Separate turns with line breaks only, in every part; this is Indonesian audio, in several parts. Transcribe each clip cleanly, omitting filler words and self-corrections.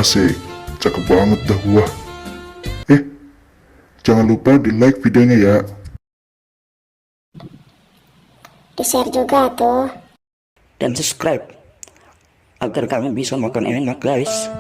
Asik, cakep banget dah gua. Jangan lupa di like videonya ya.
Di-share juga tuh.
Dan subscribe agar kami bisa makan enak guys.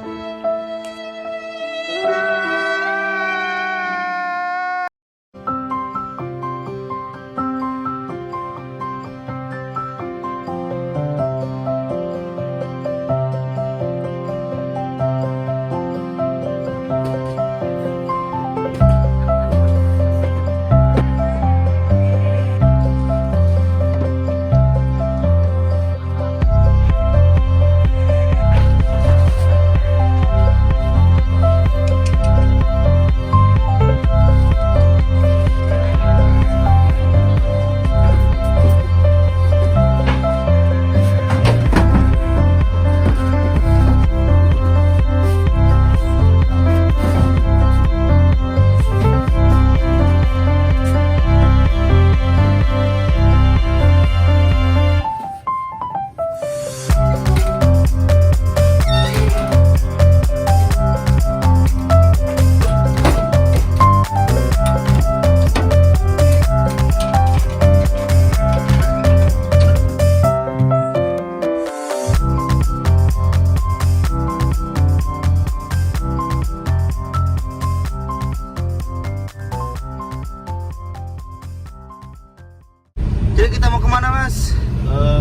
Jadi kita mau kemana mas?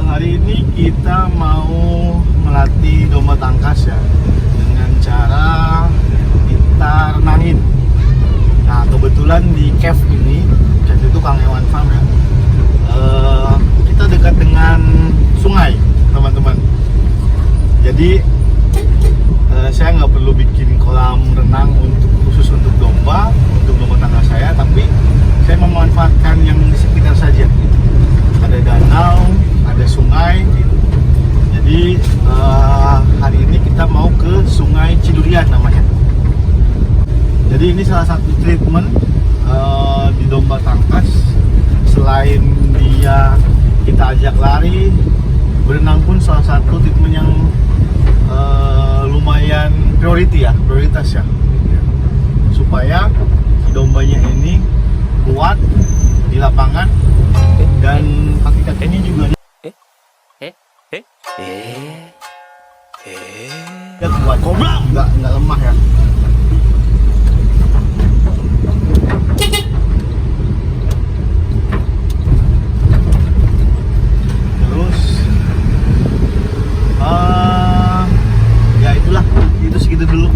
Hari ini kita mau melatih domba tangkas ya, dengan cara kita renangin. Nah kebetulan di cave ini, cave itu Kang Hewan Farm ya, kita dekat dengan sungai teman-teman. Jadi saya nggak perlu bikin kolam renang khusus untuk domba tangkas saya, tapi saya memanfaatkan yang di sekitar saja. Ada danau, ada sungai gitu. Jadi hari ini kita mau ke Sungai Cidurian namanya. Jadi ini salah satu treatment di domba tangkas. Selain dia kita ajak lari, berenang pun salah satu treatment yang lumayan prioritas ya, supaya si dombanya ini kuat di lapangan dan kaki-kakinya juga dia kuat, nggak lemah ya. Terus ya itulah, itu segitu dulu.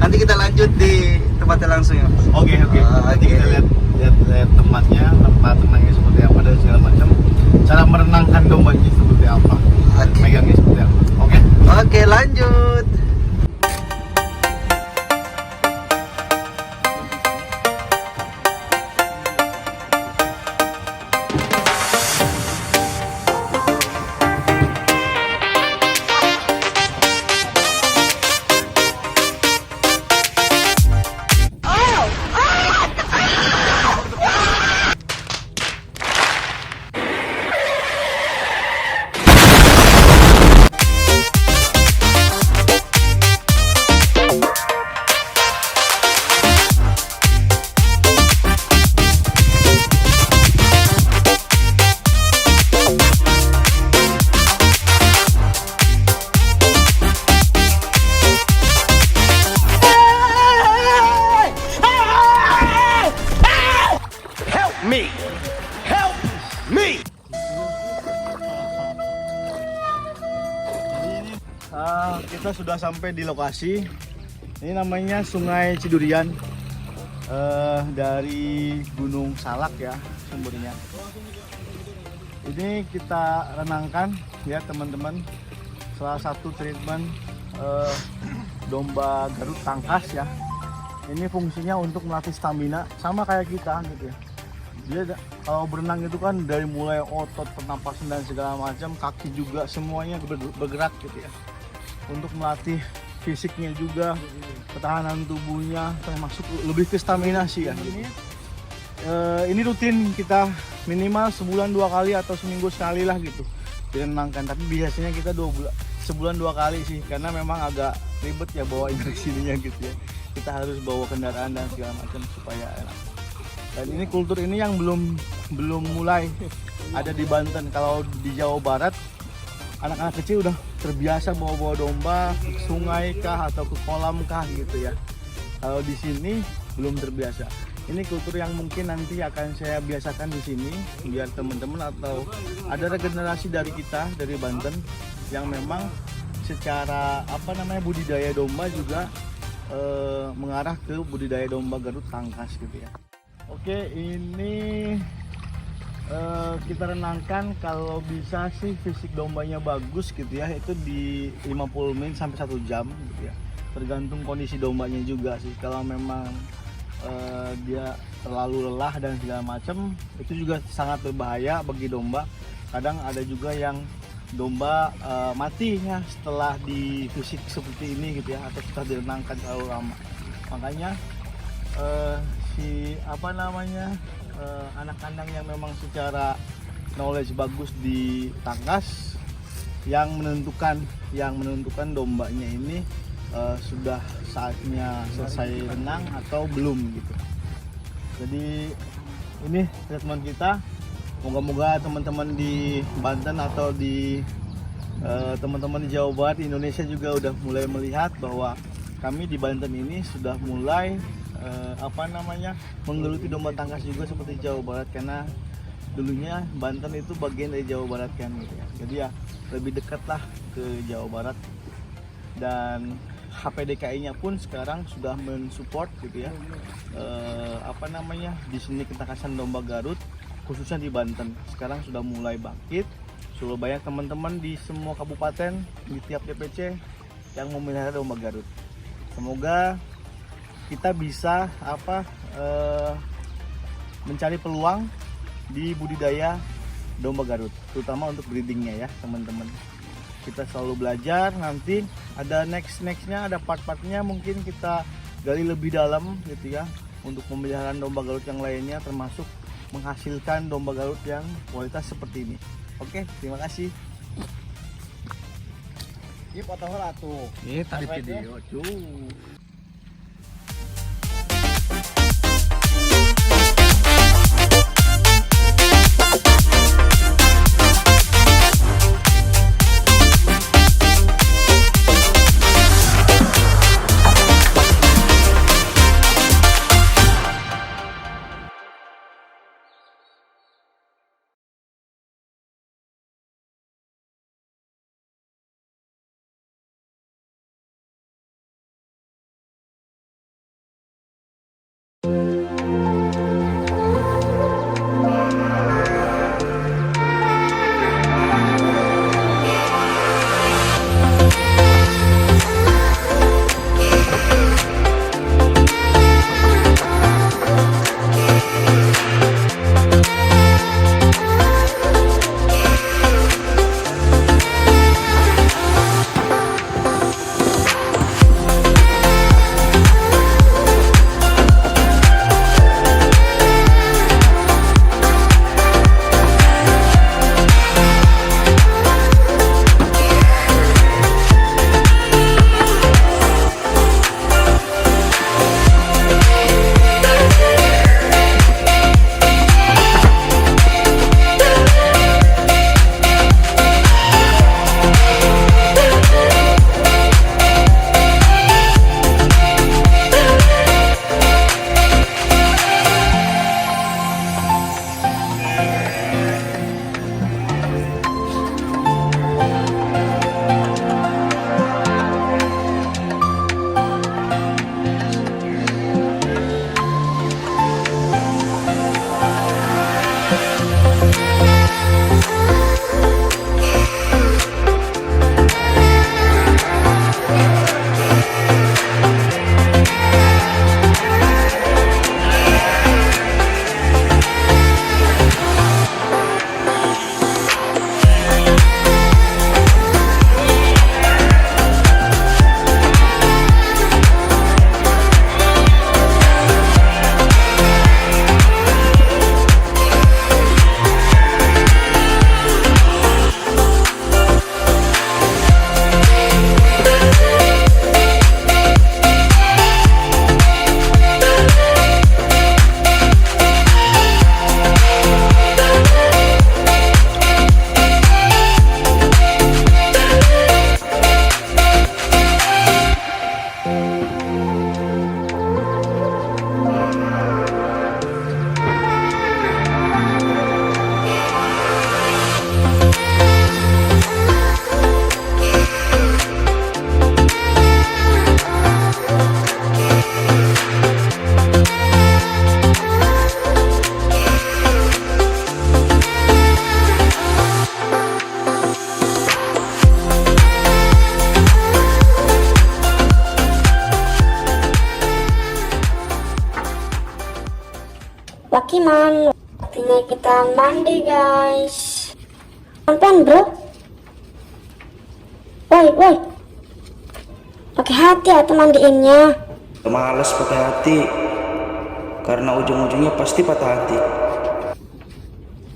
Nanti kita lanjut di tempatnya langsung ya.
Oke. Nanti kita lihat tempatnya, tempat renangnya seperti apa dan segala macam. Cara merenangkan dombanya seperti apa, megangnya seperti apa.
Oke, lanjut.
Kita sudah sampai di lokasi. Ini namanya Sungai Cidurian, dari Gunung Salak ya sumbernya. Ini kita renangkan ya teman-teman. Salah satu treatment domba Garut tangkas ya. Ini fungsinya untuk melatih stamina, sama kayak kita gitu ya. Dia kalau berenang itu kan dari mulai otot, pernapasan dan segala macam, kaki juga semuanya bergerak gitu ya. Untuk melatih fisiknya juga, ketahanan tubuhnya, termasuk lebih ke stamina sih ya. Ini rutin kita minimal sebulan 2 kali atau seminggu sekali lah gitu direnangkan. Tapi biasanya kita sebulan 2 kali sih, karena memang agak ribet ya bawa dari sininya gitu ya. Kita harus bawa kendaraan dan segala macam supaya enak. Dan ini kultur ini yang belum mulai ada di Banten. Kalau di Jawa Barat anak-anak kecil udah terbiasa bawa domba ke sungai kah atau ke kolam kah gitu ya. Kalau di sini belum terbiasa. Ini kultur yang mungkin nanti akan saya biasakan di sini biar teman-teman atau ada regenerasi dari kita dari Banten yang memang secara budidaya domba juga mengarah ke budidaya domba Garut Tangkas gitu ya. Oke, ini kita renangkan kalau bisa sih fisik dombanya bagus gitu ya, itu di 50 menit sampai 1 jam gitu ya. Tergantung kondisi dombanya juga sih. Kalau memang dia terlalu lelah dan segala macam, itu juga sangat berbahaya bagi domba. Kadang ada juga yang domba mati ya setelah di fisik seperti ini gitu ya, atau setelah direnangkan terlalu lama. Makanya anak kandang yang memang secara knowledge bagus di Tangkas yang menentukan dombanya ini sudah saatnya selesai renang atau belum gitu. Jadi ini statement kita, moga-moga teman-teman di Banten atau di teman-teman di Jawa Barat, di Indonesia juga udah mulai melihat bahwa kami di Banten ini sudah mulai menggeluti domba tangkas juga seperti Jawa Barat, karena dulunya Banten itu bagian dari Jawa Barat kan gitu ya. Jadi ya lebih dekat lah ke Jawa Barat, dan HPDKI-nya pun sekarang sudah mensupport gitu ya. Di sini ketangkasan domba Garut khususnya di Banten sekarang sudah mulai bangkit. Sudah banyak teman-teman di semua kabupaten, di tiap DPC yang memelihara domba Garut. Semoga kita bisa mencari peluang di budidaya domba Garut, terutama untuk breedingnya ya teman-teman. Kita selalu belajar, nanti ada nextnya, ada part-partnya mungkin kita gali lebih dalam gitu ya, untuk pemeliharaan domba Garut yang lainnya, termasuk menghasilkan domba Garut yang kualitas seperti ini. Oke, terima kasih.
Ini foto tuh.
Ini tadi video cuy.
Wakiman, waktunya kita mandi guys. Pelan bro. Woi, pakai hati atau mandiinnya?
Males pakai hati, karena ujung-ujungnya pasti patah hati.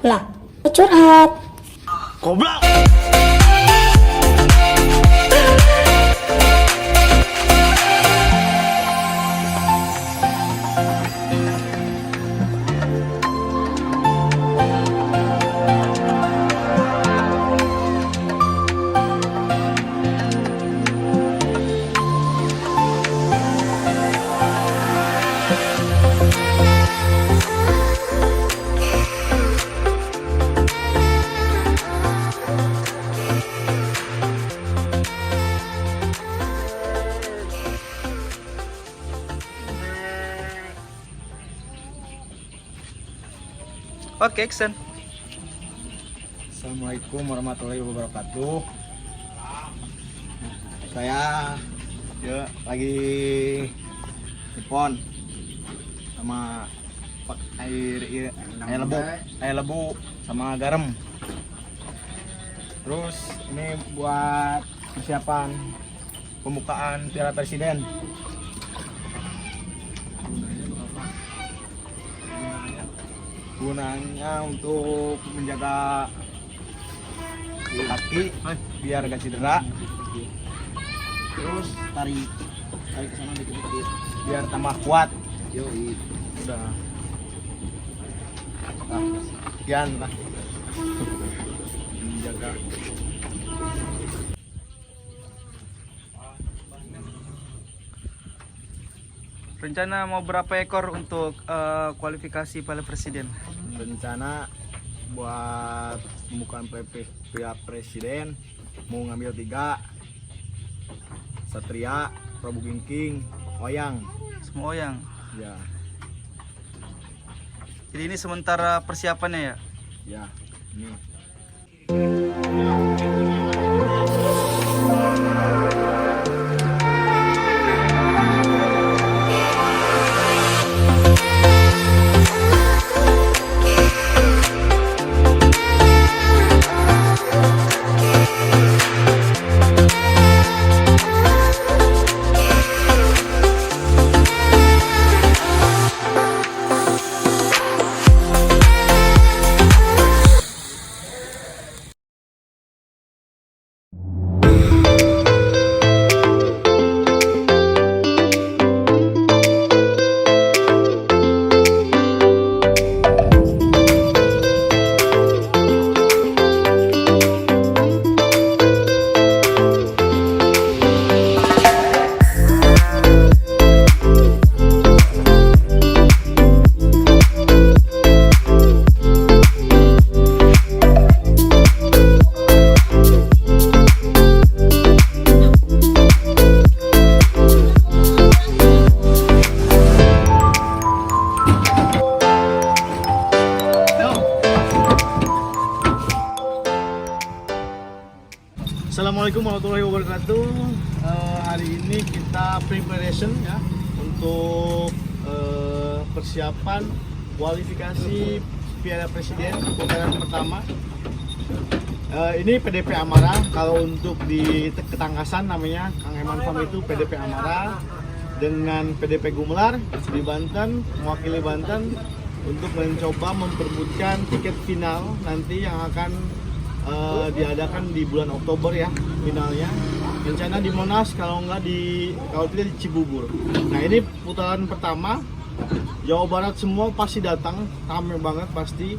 Lah, curhat.
Goblok.
Oke, action.
Assalamualaikum warahmatullahi wabarakatuh. Saya lagi telepon sama air lebu sama garam. Terus ini buat persiapan pembukaan Piala Presiden. Gunanya untuk menjaga kaki biar gak cedera. Terus tarik ke sana dikit-dikit biar tambah kuat. Yoi. Udah. Nah, sekian lah. Menjaga.
Rencana mau berapa ekor untuk kualifikasi Piala Presiden?
Rencana buat pembukaan Piala Presiden mau ngambil 3: Satria, Prabu King, Oyang.
Semua yang.
Ya,
Jadi ini sementara persiapannya ya?
ya. Ini. Assalamualaikum warahmatullahi wabarakatuh. Hari ini kita preparation ya untuk persiapan kualifikasi Piala Presiden putaran pertama. Ini PDP Amara. Kalau untuk di Ketangkasan namanya Kang Eman Fam itu PDP Amara dengan PDP Gumelar di Banten, mewakili Banten untuk mencoba memperebutkan tiket final nanti yang akan diadakan di bulan Oktober ya finalnya. Rencana di Monas kalau tidak di Cibubur. Nah ini putaran pertama, Jawa Barat semua pasti datang, ramai banget pasti.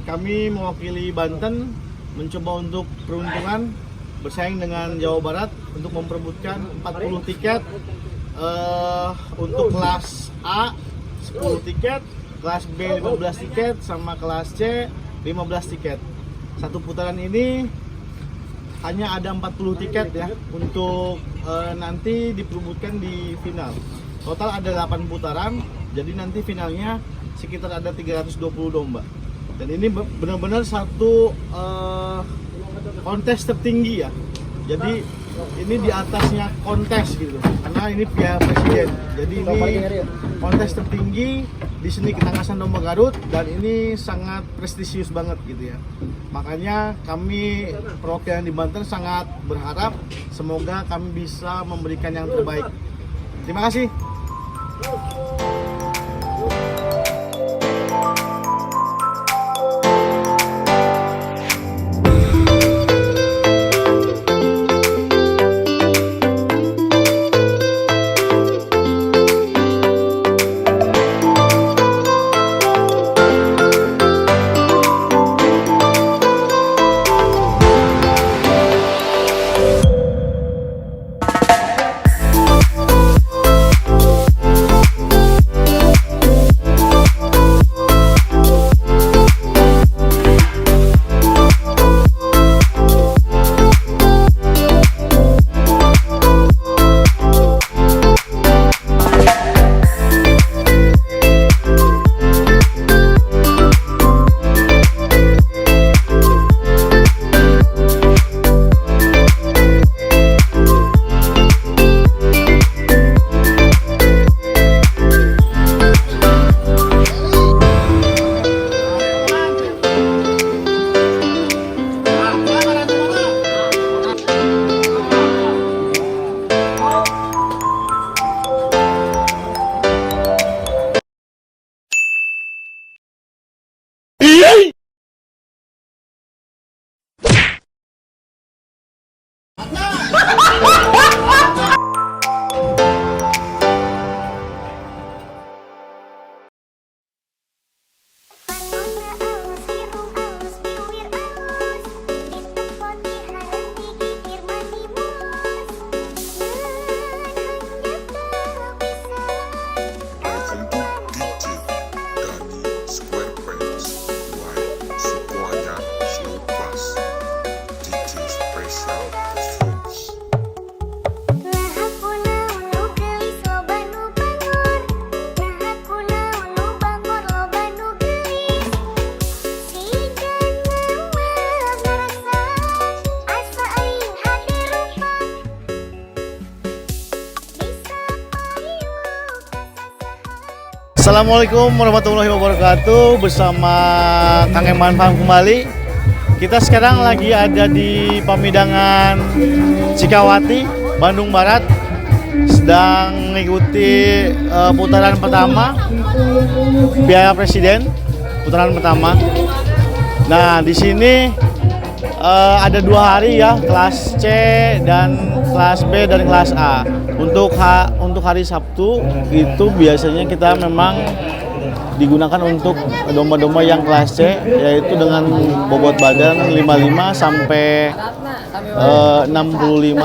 Kami mewakili Banten mencoba untuk peruntungan bersaing dengan Jawa Barat untuk memperebutkan 40 tiket untuk kelas A 10 tiket, kelas B 15 tiket, sama kelas C 15 tiket. Satu putaran ini hanya ada 40 tiket ya untuk nanti diperebutkan di final. Total ada 8 putaran, jadi nanti finalnya sekitar ada 320 domba. Dan ini benar-benar satu kontes tertinggi ya. Jadi ini di atasnya kontes gitu, karena ini Piala Presiden. Jadi ini kontes tertinggi di seni ketangkasan domba Garut dan ini sangat prestisius banget gitu ya. Makanya kami perwakilan di Banten sangat berharap semoga kami bisa memberikan yang terbaik. Terima kasih. Assalamualaikum warahmatullahi wabarakatuh. Bersama Kang Eman Farm kembali. Kita sekarang lagi ada di Pamidangan Cikawati, Bandung Barat. Sedang mengikuti putaran pertama Piala Presiden, putaran pertama. Nah, di sini ada 2 hari ya, kelas C dan kelas B dan kelas A. Untuk hari Sabtu itu biasanya kita memang digunakan untuk domba-domba yang kelas C, yaitu dengan bobot badan 55 sampai 65.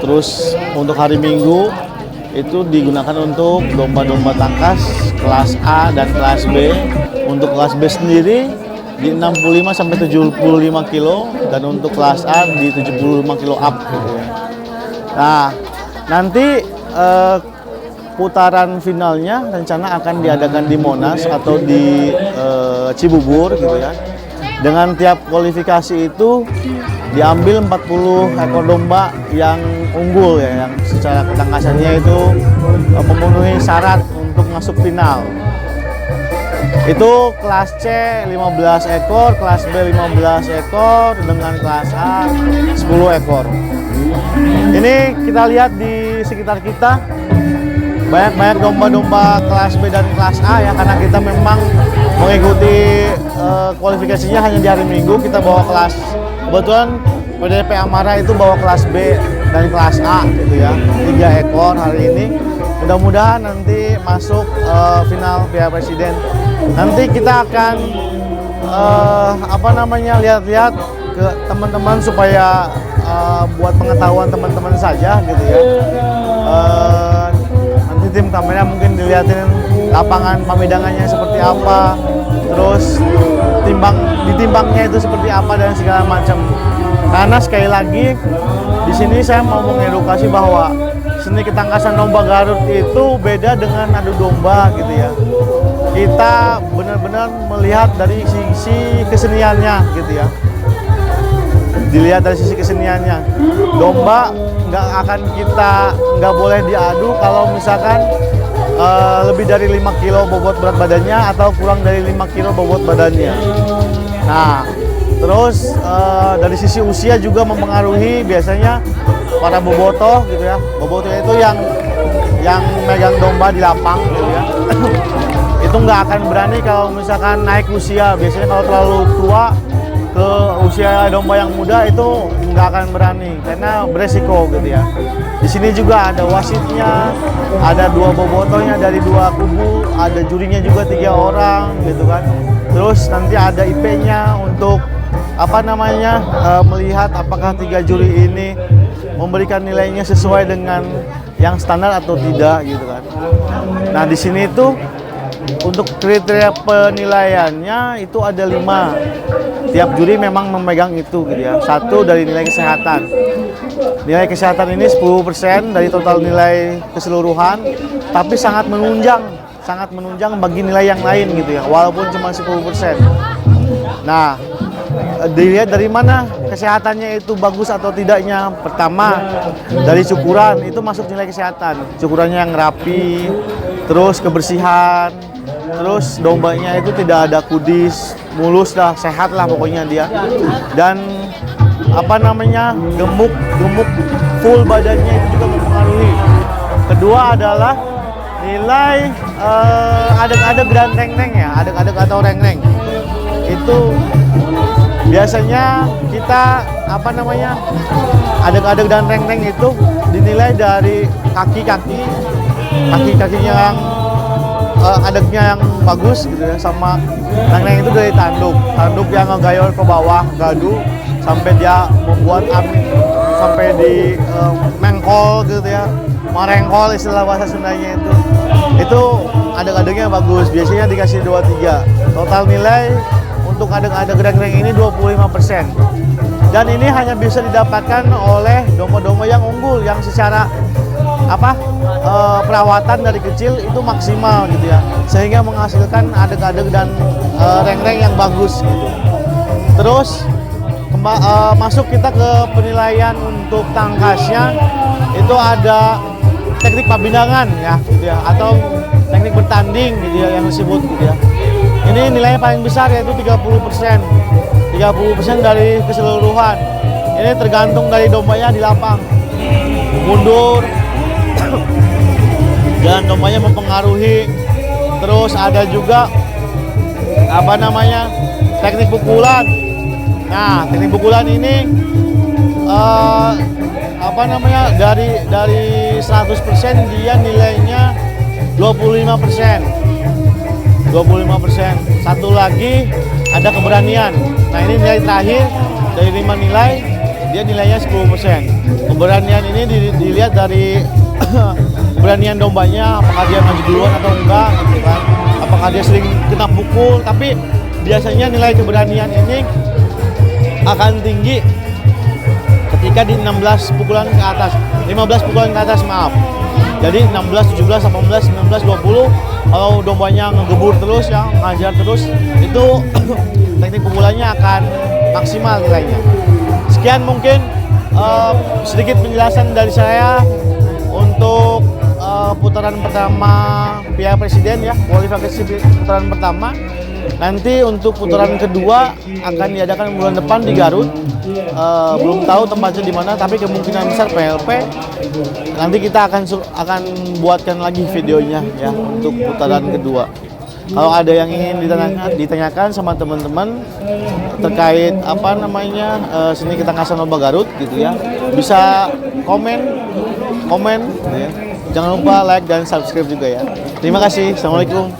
Terus untuk hari Minggu itu digunakan untuk domba-domba tangkas kelas A dan kelas B. Untuk kelas B sendiri di 65 sampai 75 kilo dan untuk kelas A di 75 kilo up gitu ya. Nah, nanti putaran finalnya rencana akan diadakan di Monas atau di Cibubur gitu ya. Dengan tiap kualifikasi itu diambil 40 ekor domba yang unggul ya, yang secara ketangkasannya itu memenuhi syarat untuk masuk final. Itu kelas C 15 ekor, kelas B 15 ekor, dengan kelas A 10 ekor. Ini kita lihat di sekitar kita banyak domba-domba kelas B dan kelas A ya, karena kita memang mengikuti kualifikasinya hanya di hari Minggu. Kita bawa kelas, kebetulan PDP Amara itu bawa kelas B dan kelas A gitu ya, 3 ekor hari ini. Mudah-mudahan nanti masuk final Piala Presiden. Nanti kita akan lihat-lihat ke teman-teman supaya buat pengetahuan teman-teman saja gitu ya. Nanti tim kamera mungkin dilihatin lapangan pamidangannya seperti apa, terus ditimbangnya itu seperti apa dan segala macam. Karena sekali lagi di sini saya mau mengedukasi bahwa seni ketangkasan domba Garut itu beda dengan adu domba gitu ya. Kita benar-benar melihat dari sisi keseniannya gitu ya. Dilihat dari sisi keseniannya. Domba nggak boleh diadu kalau misalkan lebih dari 5 kilo bobot berat badannya atau kurang dari 5 kilo bobot badannya. Nah, terus dari sisi usia juga mempengaruhi. Biasanya para bobotoh gitu ya, bobotoh itu yang megang domba di lapang gitu ya. Itu nggak akan berani kalau misalkan naik usia. Biasanya kalau terlalu tua ke usia domba yang muda itu nggak akan berani karena beresiko gitu ya. Di sini juga ada wasitnya, ada 2 bobotohnya dari 2 kubu, ada jurinya juga 3 orang gitu kan. Terus nanti ada IP-nya untuk melihat apakah 3 juri ini memberikan nilainya sesuai dengan yang standar atau tidak gitu kan. Nah di sini tuh untuk kriteria penilaiannya itu ada 5. Tiap juri memang memegang itu gitu ya. 1 dari nilai kesehatan. Nilai kesehatan ini 10% dari total nilai keseluruhan, tapi sangat menunjang bagi nilai yang lain gitu ya, walaupun cuma 10%. Nah, dilihat dari mana kesehatannya itu bagus atau tidaknya. Pertama, dari cukuran itu masuk nilai kesehatan. Cukurannya yang rapi, terus kebersihan, terus dombanya itu tidak ada kudis, mulus lah, sehat lah pokoknya dia. Dan gemuk full badannya itu juga mempengaruhi. Kedua adalah nilai adeg-adeg dan reng-reng ya, adeg-adeg atau reng-reng. Itu biasanya kita adeg-adeg dan reng-reng itu dinilai dari kaki-kakinya yang adegnya yang bagus gitu ya, sama reng-reng itu dari tanduk yang ngegayol ke bawah, gadu sampai dia membuat amin sampai di mengkol gitu ya, merengkol istilah bahasa Sundanya itu adeg-adegnya bagus, biasanya dikasih 2-3. Total nilai untuk adeg-adeg reng-reng ini 25%. Dan ini hanya bisa didapatkan oleh domba-domba yang unggul, yang secara perawatan dari kecil itu maksimal gitu ya, sehingga menghasilkan adeg-adeg dan reng-reng yang bagus gitu. Terus masuk kita ke penilaian untuk tangkasnya, itu ada teknik pabindangan ya gitu ya, atau teknik bertanding gitu ya yang disebut gitu ya. Ini nilainya paling besar yaitu 30%. 30% dari keseluruhan. Ini tergantung dari dombanya di lapang. Mundur dan dombanya mempengaruhi. Terus ada juga teknik pukulan. Nah, teknik pukulan ini dari 100% dia nilainya 25%. Satu lagi ada keberanian. Nah, ini nilai terakhir dari 5 nilai, dia nilainya 10%. Keberanian ini dilihat dari keberanian dombanya, apakah dia maju duluan atau enggak gitu kan. Apakah dia sering kena pukul, tapi biasanya nilai keberanian ini akan tinggi ketika di 15 pukulan ke atas, maaf. Jadi 16, 17, 18, 19, 20 kalau dombanya ngegebur terus ya, ngajar terus, itu teknik pukulannya akan maksimal nilainya. Sekian mungkin sedikit penjelasan dari saya untuk putaran pertama Piala Presiden ya, kualifikasi putaran pertama. Nanti untuk putaran kedua akan diadakan bulan depan di Garut. Belum tahu tempatnya di mana, tapi kemungkinan besar PLP. Nanti kita akan buatkan lagi videonya ya untuk putaran kedua. Kalau ada yang ingin ditanyakan sama teman-teman terkait seni ketangkasan lomba Garut gitu ya, bisa komen gitu ya. Jangan lupa like dan subscribe juga ya. Terima kasih. Assalamualaikum.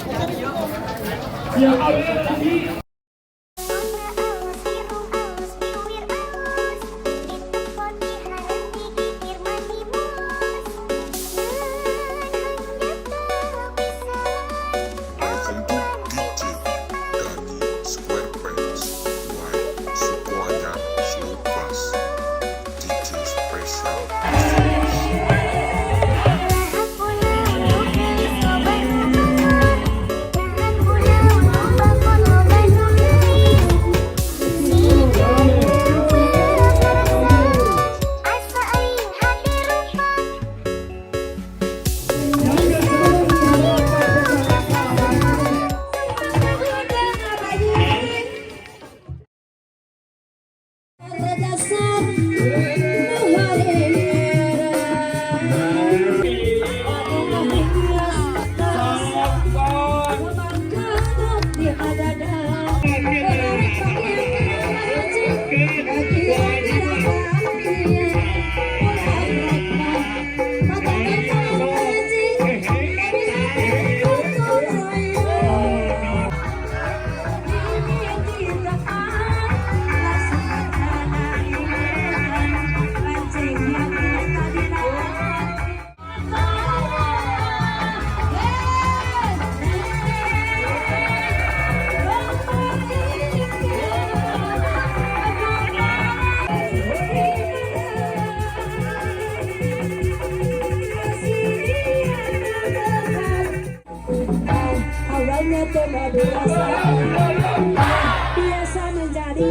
hanya cuma biasa biasa menjadi